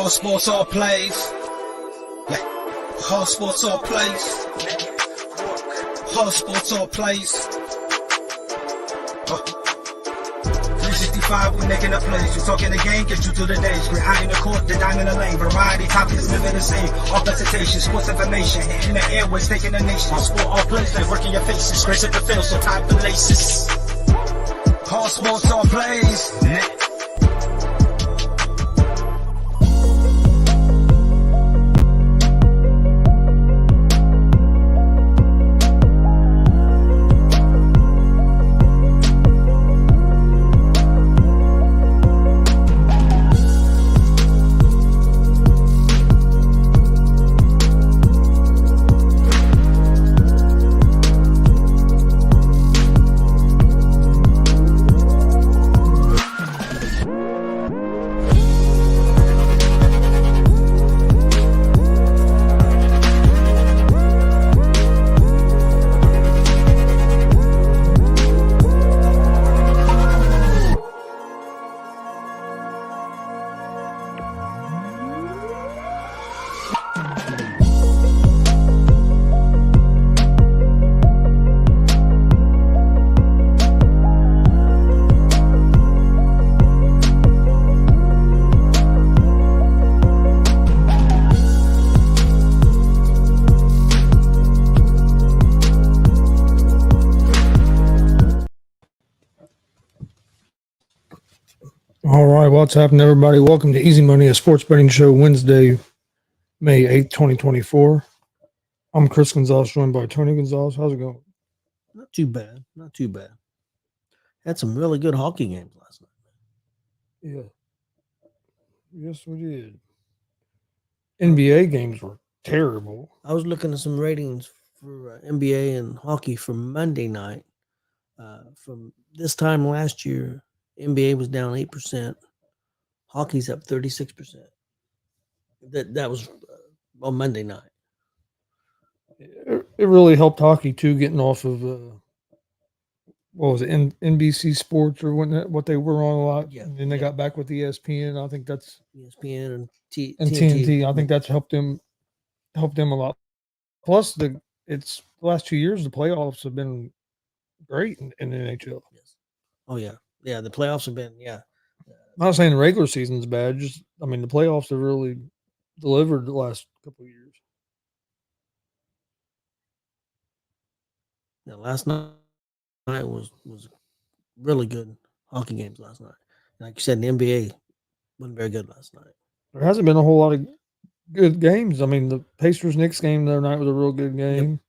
Hard sports all plays. Yeah. Hard sports all plays. Hard sports all plays. 365, we making a plays. You talking the game, get you through the days. We're high in the court, the dime in the lane. Variety topics, living the same. All presentation, sports information. In the airways, taking the nation. Hard sport all plays, like working your faces. Grace at the field, so tie the laces. Hard sports all plays. All right, what's happening, everybody? Welcome to Easy Money, a sports betting show, Wednesday, May 8th, 2024. I'm Chris Gonzalez, joined by Tony Gonzalez. How's it going? Not too bad. Not too bad. Had some really good hockey games last night. Yeah. Yes, we did. NBA games were terrible. I was looking at some ratings for NBA and hockey for Monday night. From this time last year, NBA was down 8%. Hockey's up 36%. That was on Monday night. It really helped hockey, too, getting off of, what was it, NBC Sports or what they were on a lot. Yeah, and then they got back with ESPN. I think that's ESPN and TNT. I think that's helped them a lot. Plus, the last 2 years, the playoffs have been great in the NHL. Yes. Oh, yeah. Yeah, the playoffs have been, I'm not saying the regular season's bad. The playoffs have really delivered the last couple of years. Now, last night was really good hockey games last night. Like you said, the NBA wasn't very good last night. There hasn't been a whole lot of good games. The Pacers-Knicks game the other night was a real good game.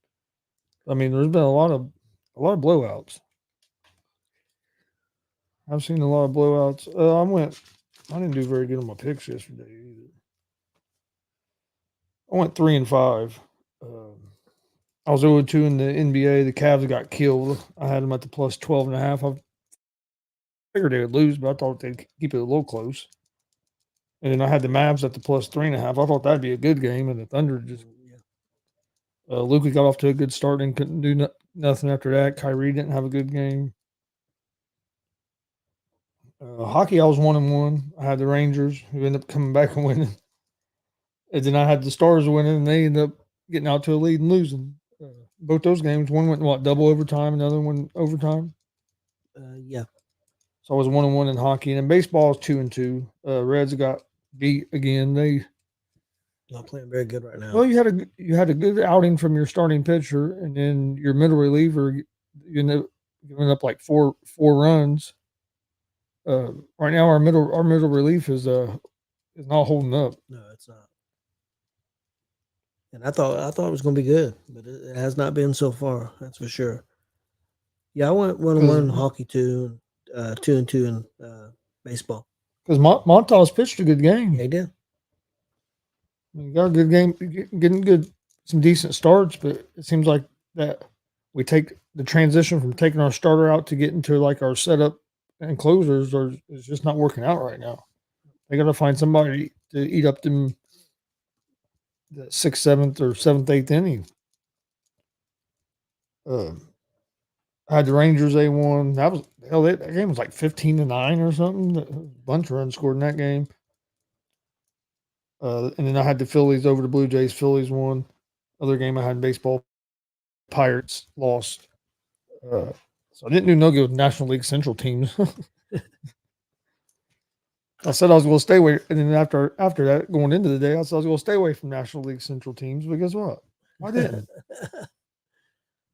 Yep. There's been a lot of blowouts. I've seen a lot of blowouts. I didn't do very good on my picks yesterday either. I went 3-5. I was 0-2 in the NBA. The Cavs got killed. I had them at the plus 12.5. I figured they would lose, but I thought they'd keep it a little close. And then I had the Mavs at the plus 3.5. I thought that'd be a good game, and the Thunder just Luka got off to a good start and couldn't do nothing after that. Kyrie didn't have a good game. Hockey, I was 1-1. I had the Rangers, who ended up coming back and winning. And then I had the Stars winning, and they ended up getting out to a lead and losing. Both those games, one went, double overtime, another one overtime? Yeah. So I was 1-1 in hockey. And in baseball, it's 2-2. Reds got beat again. They're not playing very good right now. Well, you had a good outing from your starting pitcher, and then your middle reliever, you ended up giving up like four runs. Right now, our middle relief is not holding up. No, it's not. And I thought it was going to be good, but it has not been so far. That's for sure. Yeah, I went 1-1 in hockey too, 2-2 in baseball. Because Montas pitched a good game. Yeah, he did. He got a good game, getting some decent starts, but it seems like that we take the transition from taking our starter out to getting to like our setup and closers is just not working out right now. They got to find somebody to eat up them the 6th, 7th, or 7th, 8th inning. I had the Rangers. They won. That game was like 15-9 or something. A bunch of runs scored in that game. And then I had the Phillies over the Blue Jays. Phillies won. Other game I had in baseball, Pirates lost. So I didn't do no good with National League Central teams. I said I was going to stay away, and then after that, going into the day, I said I was going to stay away from National League Central teams. But guess what? I didn't.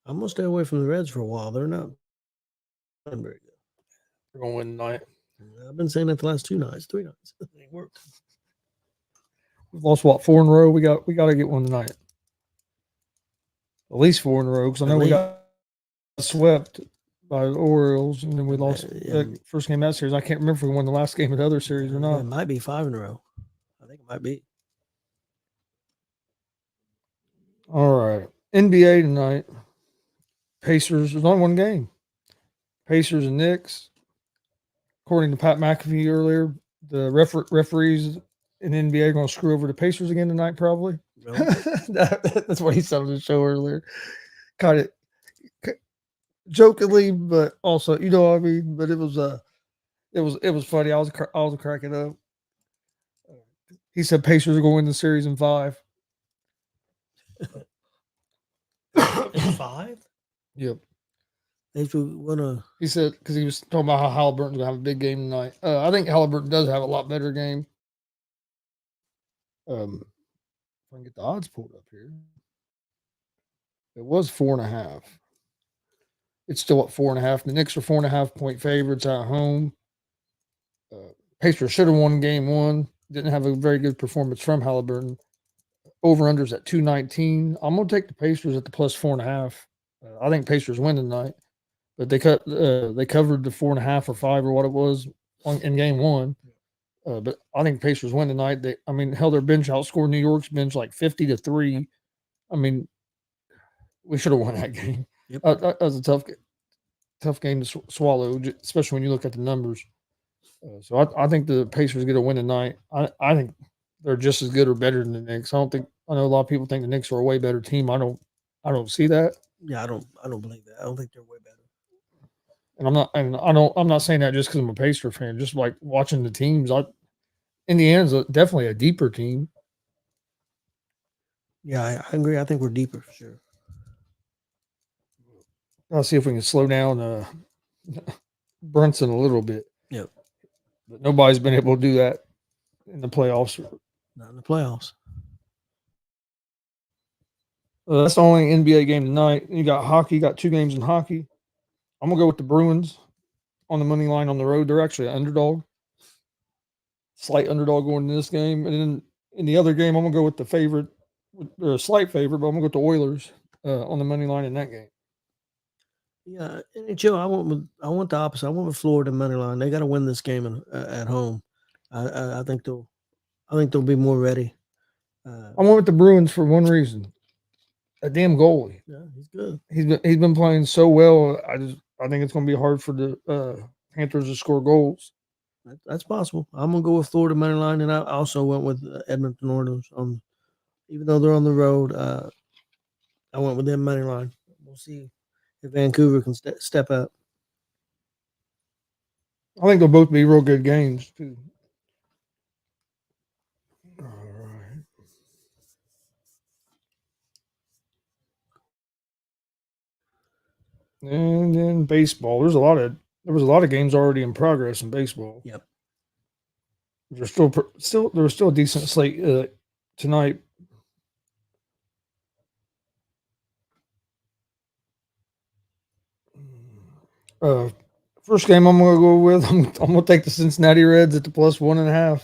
I'm gonna stay away from the Reds for a while. They're not playing very good. We're going to win tonight. I've been saying that the last 3 nights. It ain't worked. We've lost what, 4 in a row. We got to get one tonight. At least 4 in a row, because I know we got swept by the Orioles, and then we lost the first game of that series. I can't remember if we won the last game of the other series or not. It might be 5 in a row. I think it might be. All right. NBA tonight. Pacers. There's only one game. Pacers and Knicks. According to Pat McAfee earlier, the referees in the NBA are going to screw over the Pacers again tonight, probably. Really? That's what he said on the show earlier. Kind of jokingly, but also, you know what I mean. But it was funny. I was cracking up. He said Pacers are going to win the series in 5. In 5? Yep. If we wanna, he said, because he was talking about how Halliburton's gonna have a big game tonight. I think Halliburton does have a lot better game. If I can get the odds pulled up here, it was 4.5. It's still at 4.5. The Knicks are 4.5 point favorites at home. Pacers should have won game 1. Didn't have a very good performance from Halliburton. Over-unders at 219. I'm going to take the Pacers at the plus 4.5. I think Pacers win tonight. But they covered the 4.5 or 5 or what it was in game 1. But I think Pacers win tonight. Held their bench outscored New York's bench like 50-3. I mean, we should have won that game. Yep. That was a tough game to swallow, especially when you look at the numbers. So I think the Pacers get a win tonight. I think they're just as good or better than the Knicks. I know a lot of people think the Knicks are a way better team. I don't see that. Yeah, I don't believe that. I don't think they're way better. And I'm not saying that just because I'm a Pacer fan. Just like watching the teams, Indiana's definitely a deeper team. Yeah, I agree. I think we're deeper for sure. I'll see if we can slow down Brunson a little bit. Yep. But nobody's been able to do that in the playoffs. Not in the playoffs. That's the only NBA game tonight. You got hockey. You got 2 games in hockey. I'm going to go with the Bruins on the money line on the road. They're actually an underdog. Slight underdog going into this game. And then in the other game, I'm going to go with the favorite. They're a slight favorite, but I'm going to go with the Oilers on the money line in that game. Yeah, NHL, I want the opposite. I went with Florida money line. They got to win this game at home. I think they'll be more ready. I went with the Bruins for one reason. A damn goalie. Yeah, he's good. He's been playing so well. I think it's going to be hard for the Panthers to score goals. That's possible. I'm gonna go with Florida money line, and I also went with Edmonton Oilers. Even though they're on the road, I went with them money line. We'll see if Vancouver can step up. I think they'll both be real good games too. All right. And then baseball. There was a lot of games already in progress in baseball. Yep. There's still a decent slate tonight. First game I'm going to go with. I'm going to take the Cincinnati Reds at the plus 1.5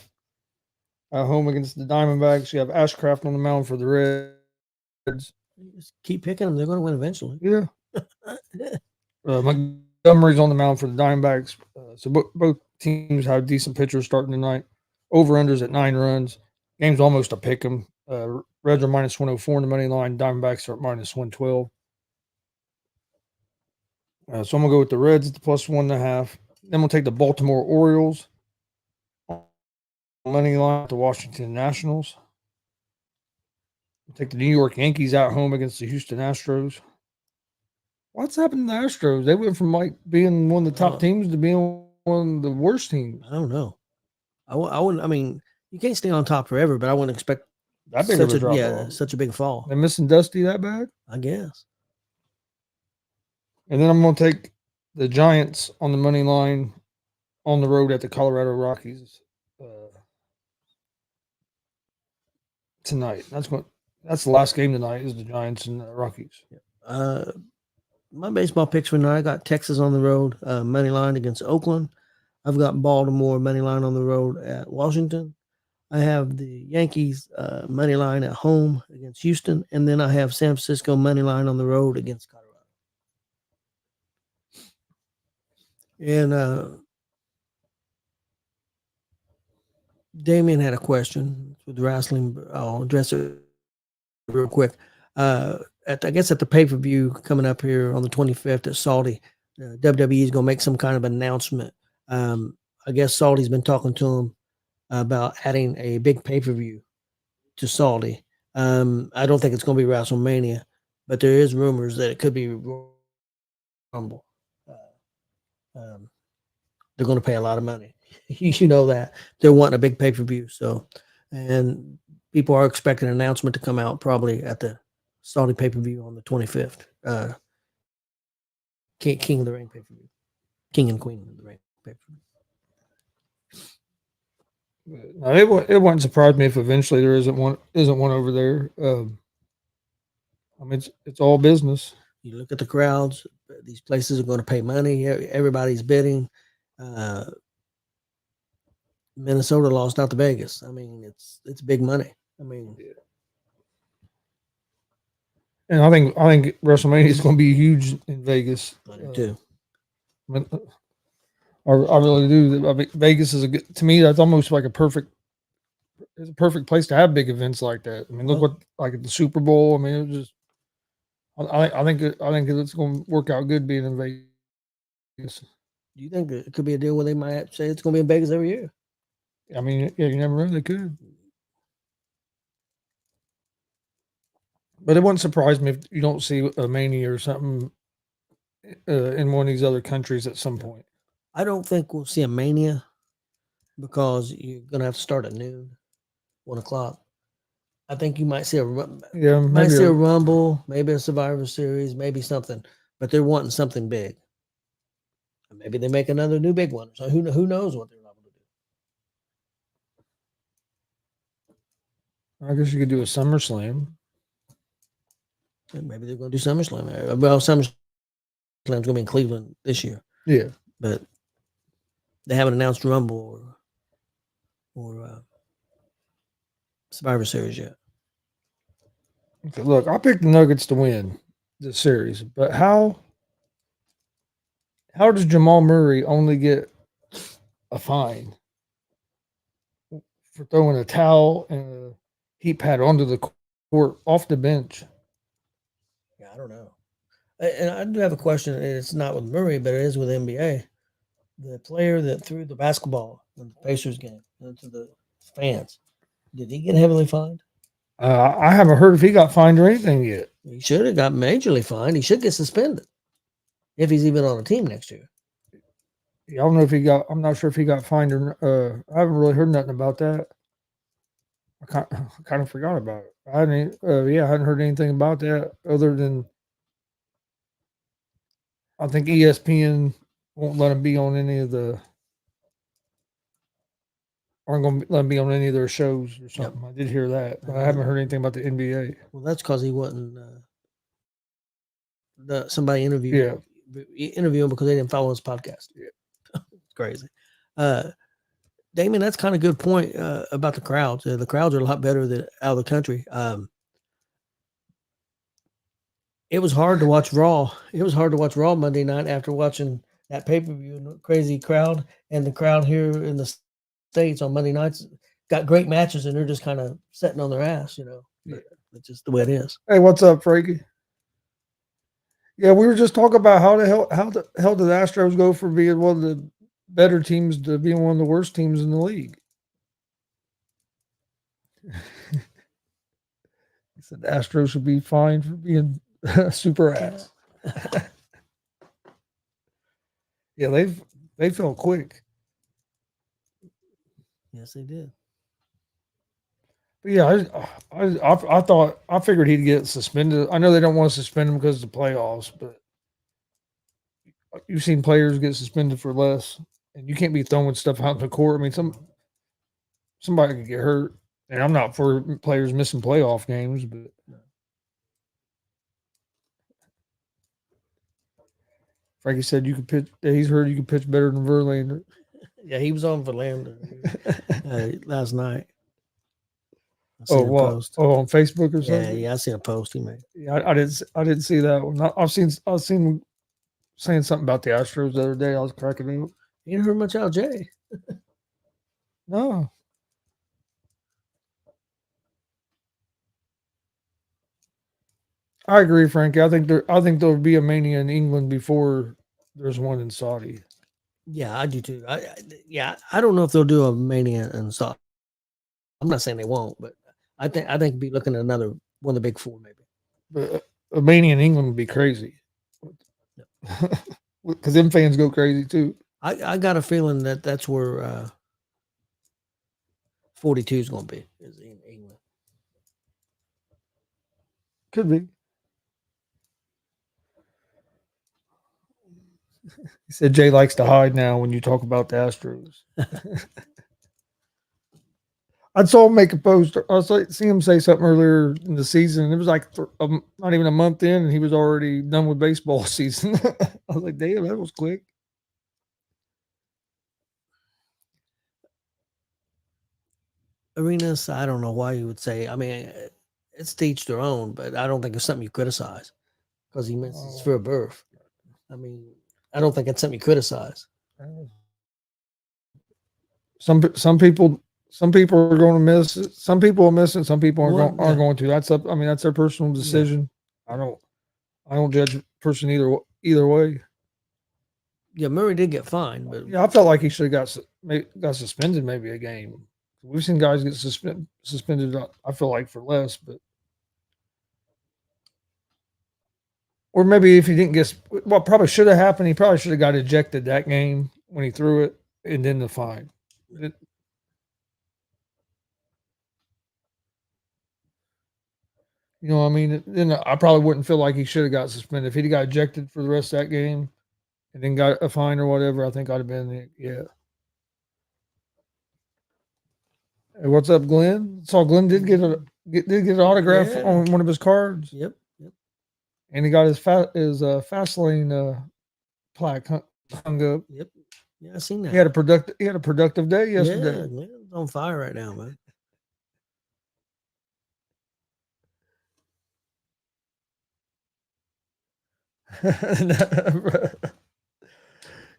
at home against the Diamondbacks. You have Ashcraft on the mound for the Reds. Just keep picking them. They're going to win eventually. Yeah. Montgomery's on the mound for the Diamondbacks. So both teams have decent pitchers starting tonight. Over-unders at 9 runs. Game's almost a pick 'em. Reds are minus 104 in the money line. Diamondbacks are at minus 112. So I'm going to go with the Reds at the plus 1.5. Then we'll take the Baltimore Orioles money line at the Washington Nationals. We'll take the New York Yankees at home against the Houston Astros. What's happened to the Astros? They went from like being one of the top teams to being one of the worst teams. I don't know. I wouldn't. I mean, You can't stay on top forever, but I wouldn't expect That big of such a a drop off. such a big fall. They're missing Dusty that bad? I guess. And then I'm going to take the Giants on the money line on the road at the Colorado Rockies tonight. That's the last game tonight is the Giants and the Rockies. My baseball picks for tonight, I got Texas on the road, money line against Oakland. I've got Baltimore money line on the road at Washington. I have the Yankees money line at home against Houston, and then I have San Francisco money line on the road against Colorado. And Damien had a question with wrestling. I'll address it real quick. I guess at the pay-per-view coming up here on the 25th at Saudi, WWE is going to make some kind of announcement. I guess Saudi's been talking to him about adding a big pay-per-view to Saudi. I don't think it's going to be WrestleMania, but there is rumors that it could be Rumble. They're going to pay a lot of money. You know that. They're wanting a big pay-per-view. So, and people are expecting an announcement to come out probably at the Saudi pay-per-view on the 25th. King of the Ring pay-per-view. King and Queen of the Ring pay-per-view. Now, it wouldn't surprise me if eventually there isn't one over there. I mean, it's all business. You look at the crowds; these places are going to pay money. Everybody's bidding. Minnesota lost out to Vegas. I mean, it's big money. I mean, and I think WrestleMania is going to be huge in Vegas. I do too. I really do. I mean, Vegas is to me that's almost like it's a perfect place to have big events like that. I mean, look what like at the Super Bowl. I mean, it was just. I think it's going to work out good being in Vegas. Do you think it could be a deal where they might say it's going to be in Vegas every year? I mean, yeah, you never know. They could. But it wouldn't surprise me if you don't see a Mania or something in one of these other countries at some point. I don't think we'll see a Mania because you're going to have to start at noon, 1 o'clock. I think you might see a Rumble, maybe a Survivor Series, maybe something. But they're wanting something big. Maybe they make another new big one. So who knows what they're not going to do. I guess you could do a SummerSlam. And maybe they're going to do SummerSlam. Well, SummerSlam's going to be in Cleveland this year. Yeah. But they haven't announced Rumble or Survivor Series yet. Okay, look, I picked the Nuggets to win this series, but how does Jamal Murray only get a fine for throwing a towel and a heat pad onto the court off the bench? Yeah, I don't know. And I do have a question. And it's not with Murray, but it is with NBA. The player that threw the basketball in the Pacers game to the fans, did he get heavily fined? I haven't heard if he got fined or anything yet. He should have got majorly fined. He should get suspended if he's even on a team next year. Yeah, I don't know if he got. I'm not sure if he got fined or. I haven't really heard nothing about that. I kind of forgot about it. I hadn't heard anything about that other than I think ESPN won't let him be on any of the. Aren't going to let him be on any of their shows or something. Yep. I did hear that, but I haven't heard anything about the NBA. Well, that's because he wasn't. Somebody interviewed him because they didn't follow his podcast. Yeah, it's crazy. Damon, that's kind of a good point about the crowds. The crowds are a lot better than out of the country. It was hard to watch Raw. It was hard to watch Raw Monday night after watching that pay-per-view and the crazy crowd, and the crowd here in the States on Monday nights got great matches, and they're just kind of sitting on their ass, you know. Yeah. It's just the way it is. Hey, what's up, Frankie? Yeah, we were just talking about how the hell did the Astros go from being one of the better teams to being one of the worst teams in the league? He said the Astros should be fined for being super ass. Yeah, they fell quick. Yes, they did. But yeah, I figured he'd get suspended. I know they don't want to suspend him because of the playoffs, but you've seen players get suspended for less, and you can't be throwing stuff out in the court. I mean, somebody could get hurt, and I'm not for players missing playoff games, but Frankie said you could pitch. He's heard you can pitch better than Verlander. Yeah, he was on Verlander last night. I Oh, seen a what? post. Oh, on Facebook or Yeah, something? yeah, I seen a post he made. Yeah, I didn't see that one. I've seen saying something about the Astros the other day. I was cracking up. You ain't heard much out Jay. No, I agree, Frankie. I think there would be a mania in England before there's one in Saudi. Yeah, I do too. I don't know if they'll do a Mania and Saudi. I'm not saying they won't, but I think be looking at another one of the big four maybe. But a mania in England would be crazy. Because them fans go crazy too. I got a feeling that that's where 42 is going to be is in England. Could be. He said Jay likes to hide now when you talk about the Astros. I saw him make a post. See him say something earlier in the season. It was like not even a month in, and he was already done with baseball season. I was like, damn, that was quick. Arenas, I don't know why you would say. I mean, it's to each their own, but I don't think it's something you criticize because he misses for a birth. I mean, I don't think it's something you criticize. Some people are going to miss it. Some people will miss it. Some people aren't going to. That's up. I mean, that's their personal decision. Yeah. I don't judge a person either way. Yeah, Murray did get fined, but yeah, I felt like he should have got suspended maybe a game. We've seen guys get suspended. I feel like for less, but or maybe if he didn't get what probably should have happened, he probably should have got ejected that game when he threw it, and then the fine. You know what I mean? Then I probably wouldn't feel like he should have got suspended. If he'd got ejected for the rest of that game and then got a fine or whatever, I think I'd have been, yeah. Hey, what's up, Glenn? Saw Glenn did get an autograph on one of his cards. Yep. And he got his Fastlane plaque hung up. Yep. Yeah, I seen that. He had a productive day yesterday. Yeah, Glenn's on fire right now, man.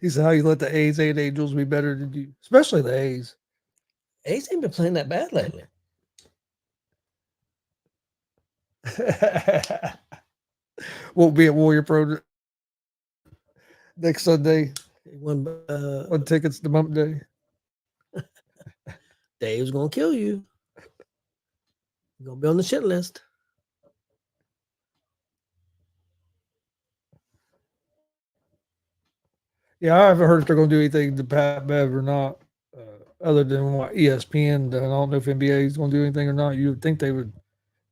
He said, "How you let the A's and Angels be better than you, especially the A's." A's ain't been playing that bad lately. Won't be at Warrior Pro next Sunday. One tickets to Bump Day. Dave's gonna kill you. You're gonna be on the shit list. Yeah, I haven't heard if they're going to do anything to Pat Bev or not, other than what ESPN done. I don't know if NBA is going to do anything or not. You would think they would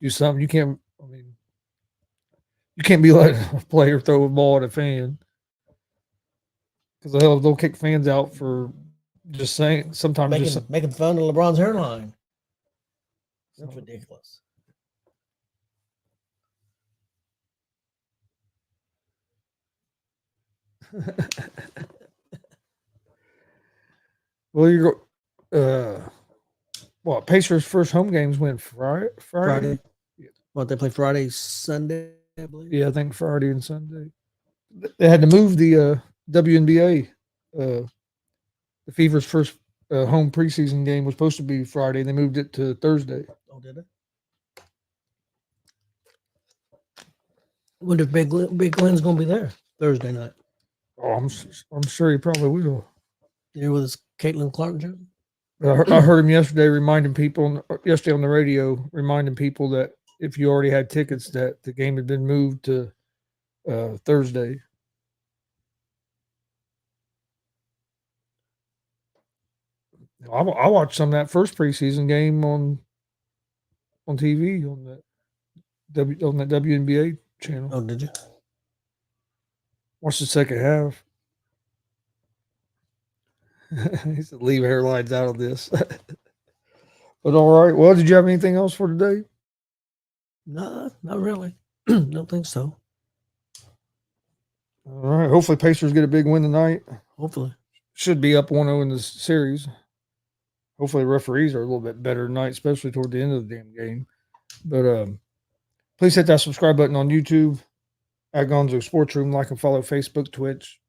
do something. You can't. I mean, you can't be letting a player throw a ball at a fan because they'll kick fans out for just saying. Sometimes making fun of LeBron's hairline. That's ridiculous. Well, you go. What Pacers' first home games went Friday. What they play Friday, Sunday, I believe. Yeah, I think Friday and Sunday. They had to move the WNBA. The Fever's first home preseason game was supposed to be Friday. They moved it to Thursday. Oh, did they? Wonder if Big Glenn's going to be there Thursday night. Oh, I'm sure he probably will. You know, with his Caitlin Clark jersey? I heard him yesterday on the radio, reminding people that if you already had tickets, that the game had been moved to Thursday. I watched some of that first preseason game on on TV on that WNBA channel. Oh, did you? Watch the second half. He said, "Leave hairlines out of this." But all right. Well, did you have anything else for today? No, not really. Don't think so. All right. Hopefully, Pacers get a big win tonight. Hopefully. Should be up 1-0 in the series. Hopefully, the referees are a little bit better tonight, especially toward the end of the damn game. But please hit that subscribe button on YouTube at Gonzo Sports Room. Like and follow Facebook, Twitch,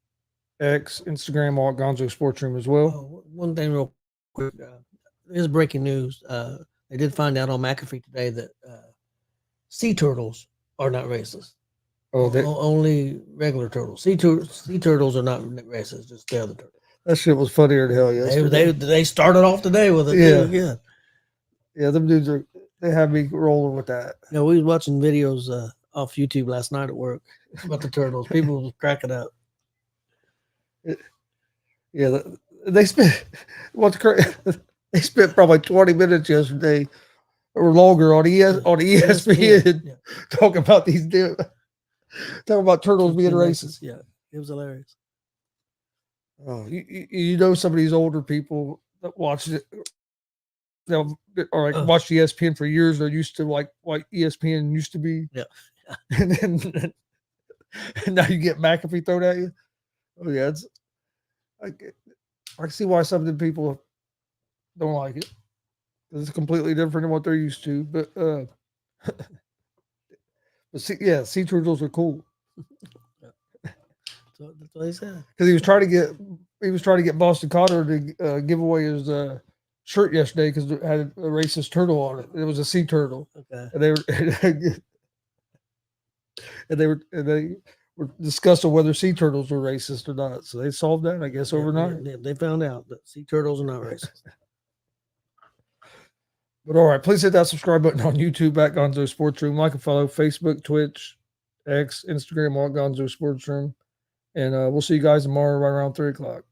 X, Instagram, all at Gonzo Sports Room as well. Oh, one thing real quick. There's breaking news. They did find out on McAfee today that sea turtles are not racist. Oh, Only regular turtles. Sea turtles are not racist, just the other turtles. that shit was funnier than hell yesterday. They started off today with it. Yeah. Yeah. Yeah, them dudes they have me rolling with that. No, we was watching videos off YouTube last night at work about the turtles. People was cracking up. Yeah, they spent they spent probably 20 minutes yesterday or longer on ESPN talking about talking about turtles being racist. Yeah, it was hilarious. Oh, you know, some of these older people that watch it, watch ESPN for years. They're used to like ESPN used to be. Yeah. and now you get McAfee thrown at you. Oh yeah, I can see why some of the people don't like it. It's completely different than what they're used to. But sea turtles are cool. That's what he said. Because he was trying to get Boston Cotter to give away his shirt yesterday because it had a racist turtle on it. It was a sea turtle. Okay. And they were discussing whether sea turtles were racist or not. So they solved that, I guess, overnight. Yeah, they found out that sea turtles are not racist. But all right, please hit that subscribe button on YouTube at Gonzo Sports Room. Like and follow Facebook, Twitch, X, Instagram, all at Gonzo Sports Room. And we'll see you guys tomorrow right around 3 o'clock.